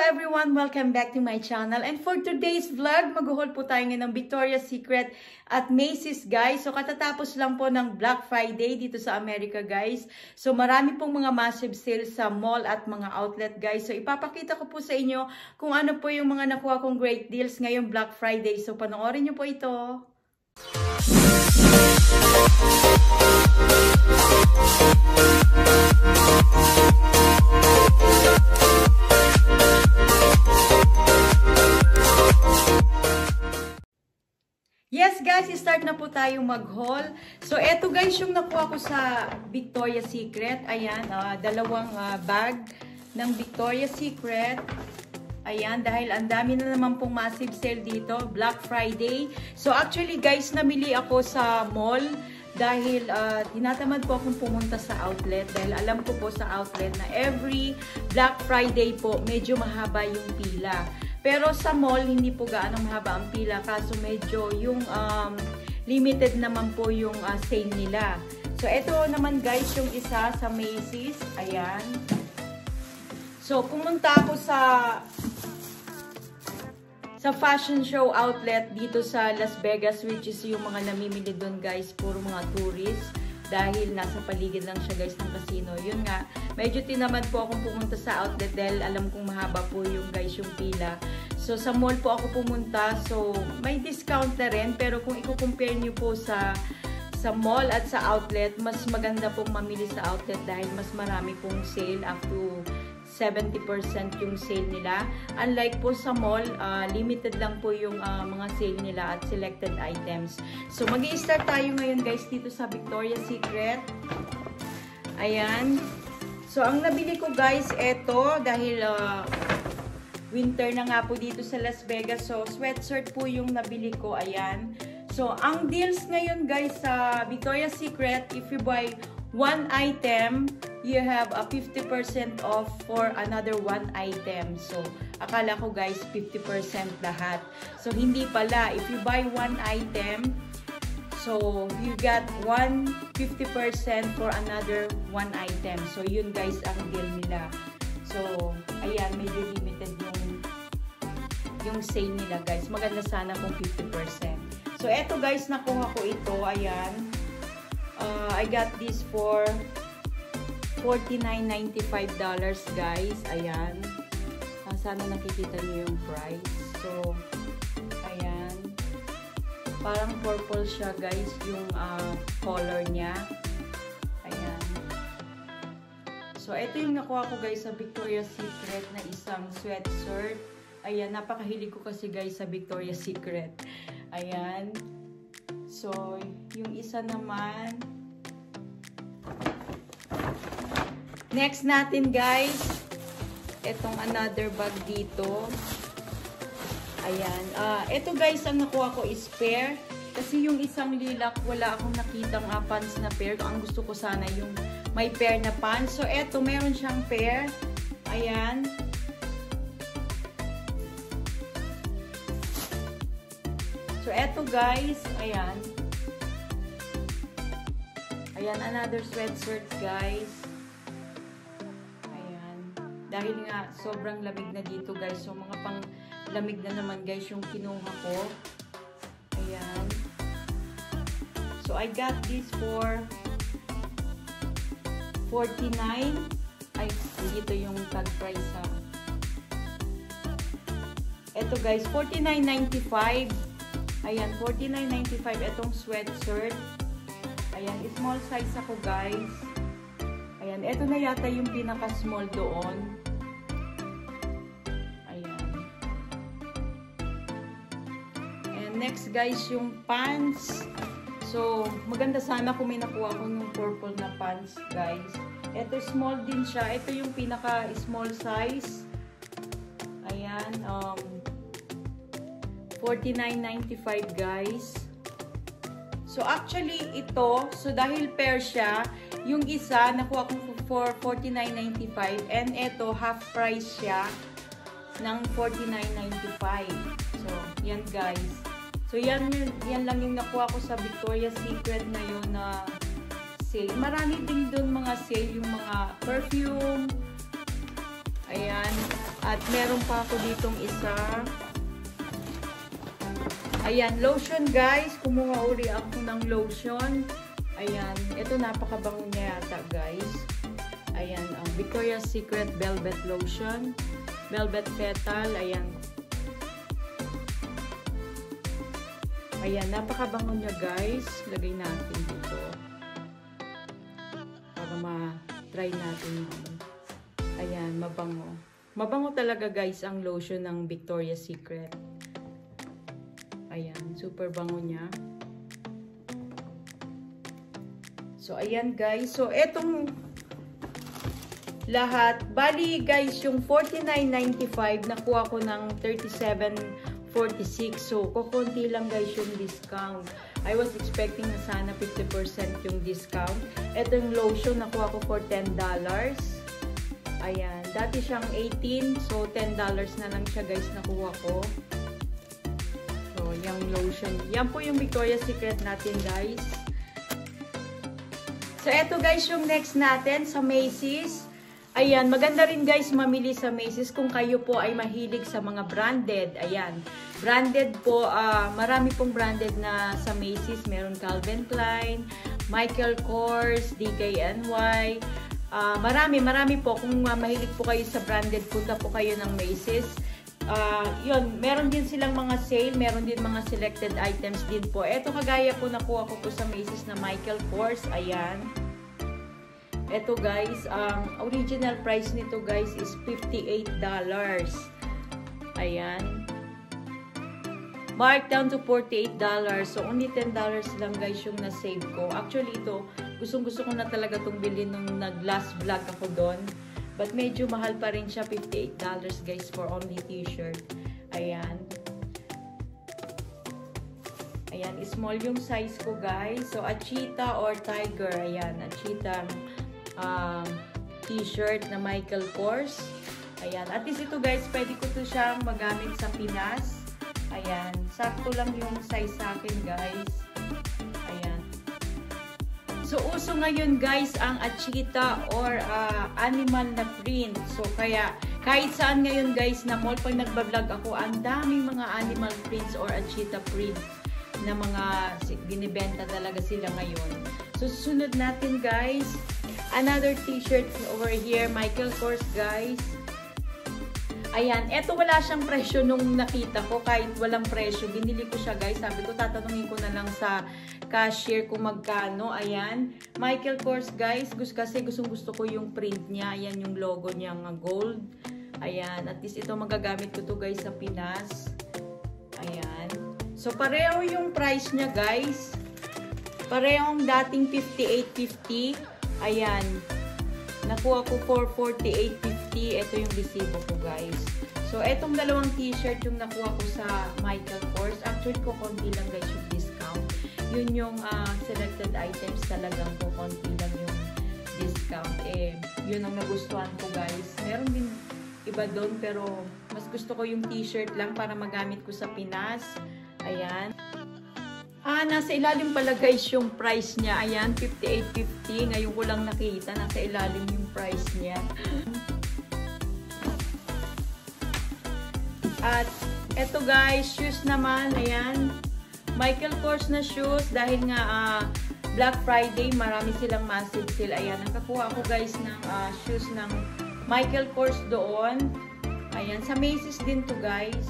everyone! Welcome back to my channel. And for today's vlog, mag-haul po tayo ngayon ng Victoria's Secret at Macy's, guys. So, katatapos lang po ng Black Friday dito sa Amerika, guys. So, marami pong mga massive sales sa mall at mga outlet, guys. So, ipapakita ko po sa inyo kung ano po yung mga nakuha kong great deals ngayong Black Friday. So, panoorin nyo po ito. Yes guys, start na po tayo mag-haul. So eto guys yung nakuha ko sa Victoria's Secret. Ayan, dalawang bag ng Victoria's Secret. Ayan, dahil ang dami na naman pong massive sale dito, Black Friday. So actually guys, namili ako sa mall dahil tinatamad po akong pumunta sa outlet. Dahil alam ko po sa outlet na every Black Friday po medyo mahaba yung pila. Pero sa mall, hindi po gaano mahaba ang pila. Kaso medyo yung limited naman po yung sale nila. So, ito naman guys, yung isa sa Macy's. Ayan. So, pumunta ako sa fashion show outlet dito sa Las Vegas, which is yung mga namimili doon guys, puro mga tourists. Dahil nasa paligid lang siya guys ng casino. Yun nga, medyo tinamad po akong pumunta sa outlet dahil alam kong mahaba po yung guys yung pila. So sa mall po ako pumunta. So may discount na rin. Pero kung i-compare nyo po sa mall at sa outlet, mas maganda pong mamili sa outlet dahil mas marami pong sale, up to 70% yung sale nila. Unlike po sa mall, limited lang po yung mga sale nila at selected items. So, mag-i-start tayo ngayon guys dito sa Victoria's Secret. Ayan. So, ang nabili ko guys, eto, dahil winter na nga po dito sa Las Vegas. So, sweatshirt po yung nabili ko. Ayan. So, ang deals ngayon guys sa Victoria's Secret, if you buy one item, you have a 50% off for another one item. So, akala ko guys 50% lahat. So, hindi pala. If you buy one item, so you got 50% for another one item. So, yun guys ang deal nila. So, ayan, medyo limited yung sale nila guys. Maganda sana kung 50%. So, eto guys, nakuha ko ito. Ayan. I got this for $49.95 guys. Ayan. Sana nakikita niyo yung price. So, ayan. Parang purple siya guys, yung color niya. Ayan. So, ito yung nakuha ko guys sa Victoria's Secret na isang sweatshirt. Ayan, napakahilig ko kasi guys sa Victoria's Secret. Ayan. So, yung isa naman. Next natin guys, itong another bag dito. Ayan. Ito guys, ang nakuha ko is pair. Kasi yung isang lilac, wala akong nakitang pants na pair. Ang gusto ko sana yung may pair na pants. So, ito, meron siyang pair. Ayan. So, eto guys, ayan. Ayan, another sweatshirt guys. Ayan. Dahil nga, sobrang lamig na dito guys. So, mga pang lamig na naman guys yung kinuha ko. Ayan. So, I got this for $49. Ay, dito yung tag price ha. Eto guys, $49.95. Ayan, $49.95 itong sweatshirt. Ayan, small size ako guys. Ayan, ito na yata yung pinaka-small doon. Ayan. And next guys, yung pants. So, maganda sana kung may nakuha ko ng purple na pants guys. Ito small din siya. Ito yung pinaka-small size. Ayan, $49.95 guys. So actually ito, so dahil pair siya, yung isa nakuha ko for $49.95 and ito half price siya ng $49.95. So yan guys. So yan lang yung nakuha ko sa Victoria's Secret ngayon na sale. Marami din doon mga sale, yung mga perfume. Ayan. At meron pa ako ditong isa. Ayan, lotion guys. Kumuha uli ako ng lotion. Ayan. Ito napakabango niya yata guys. Ayan. Victoria's Secret Velvet Lotion. Velvet Petal. Ayan. Ayan. Napakabango niya guys. Lagay natin dito. Para ma-try natin. Ayan. Mabango. Mabango talaga guys ang lotion ng Victoria's Secret. Ayan, super bango niya. So, ayan guys. So, etong lahat, bali guys, yung $49.95, nakuha ko ng $37.46. So, kukunti lang guys yung discount. I was expecting na sana 50% yung discount. Ito yung lotion, nakuha ko for $10. Ayan, dati siyang $18. So, $10 na lang siya guys, nakuha ko. Yung lotion. Yan po yung Victoria's Secret natin guys. So eto guys yung next natin sa Macy's. Ayan, maganda rin guys mamili sa Macy's kung kayo po ay mahilig sa mga branded. Ayan, branded po, marami pong branded na sa Macy's. Meron Calvin Klein, Michael Kors, DKNY. Marami po. Kung mahilig po kayo sa branded, punta po kayo ng Macy's. Yun, meron din silang mga sale, meron din mga selected items din po. Ito kagaya po nakuha ko po sa Macy's na Michael Kors. Ayan. Ito guys, ang original price nito guys is $58. Ayan. Marked down to $48. So, only $10 lang guys yung na-save ko. Actually, ito, gustong-gusto ko na talaga itong bilhin nung nag-last vlog ako doon. But medyo mahal pa rin siya, $58 guys for only t-shirt. Ayan. Ayan, small yung size ko guys. So, a cheetah or tiger. Ayan, a cheetah t-shirt na Michael Kors. Ayan, at least ito guys, pwede ko to siyang magamit sa Pinas. Ayan, sakto lang yung size sa akin guys. Ayan. So, uso ngayon guys ang cheetah or animal na print. So, kaya kahit saan ngayon guys na mall, pag nagbablog ako, ang daming mga animal prints or cheetah print na mga binibenta talaga sila ngayon. So, susunod natin guys, another t-shirt over here, Michael Kors guys. Ayan, eto wala siyang presyo nung nakita ko, kahit walang presyo, binili ko siya guys. Sabi ko, tatanungin ko na lang sa cashier kung magkano. Ayan, Michael Kors guys, kasi gusto ko yung print niya. Ayan yung logo niya nga gold. Ayan, at least ito magagamit ko to guys sa Pinas. Ayan, so pareho yung price niya guys. Parehong dating $58.50. Ayan, nakuha ko for $48.50. Ito yung resibo ko guys. So, etong dalawang t-shirt yung nakuha ko sa Michael Kors. Actually, konti lang guys yung discount. Yun yung selected items talagang konti lang yung discount. Yun ang nagustuhan ko guys. Meron din iba doon pero mas gusto ko yung t-shirt lang para magamit ko sa Pinas. Ayan. Nasa ilalim pala guys yung price niya. Ayan, $58.50. Ngayon ko lang nakita. Nasa ilalim yung price niya. At eto guys, shoes naman. Ayan. Michael Kors na shoes. Dahil nga Black Friday, marami silang massive sale. Ayan, nakakuha ako guys ng shoes ng Michael Kors doon. Ayan, sa Macy's din to guys.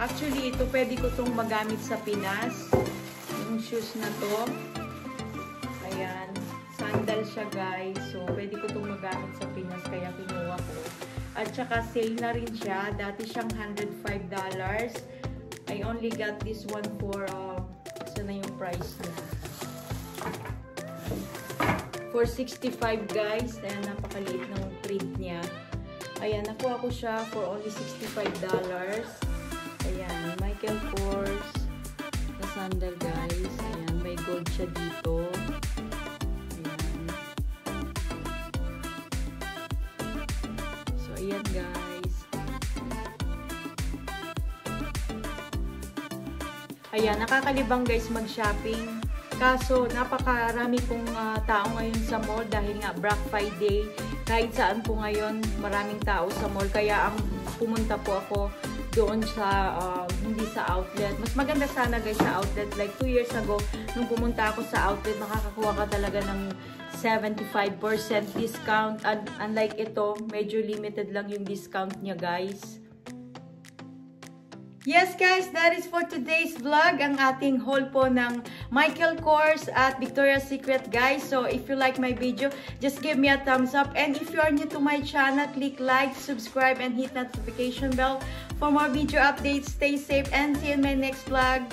Actually, ito pwede ko itong magamit sa Pinas. Yung shoes na to. Ayan. Sandal siya guys. So, pwede ko itong magamit sa Pinas. Kaya kinuha ko. At saka sale na rin siya. Dati siyang $105. I only got this one for, saan na yung price niya? For $65 guys. Ayan, napakaliit ng print niya. Ayan, nakuha ko siya for only $65. Ayan, Michael Kors na sandal guys. Ayan, may gold siya dito. Ayan. So, ayan guys. Ayan, nakakalibang guys mag-shopping. Kaso, napakarami pong tao ngayon sa mall dahil nga Black Friday. kahit saan po ngayon, maraming tao sa mall. Kaya ang pumunta po ako doon sa, hindi sa outlet. Mas maganda sana guys sa outlet. Like 2 years ago, nung pumunta ako sa outlet, makakakuha ka talaga ng 75% discount. And unlike ito, medyo limited lang yung discount niya guys. Yes guys, that is for today's vlog. Ang ating haul po ng Michael Kors at Victoria's Secret guys. So if you like my video, just give me a thumbs up. And if you are new to my channel, click like, subscribe, and hit notification bell for more video updates. Stay safe and see you in my next vlog.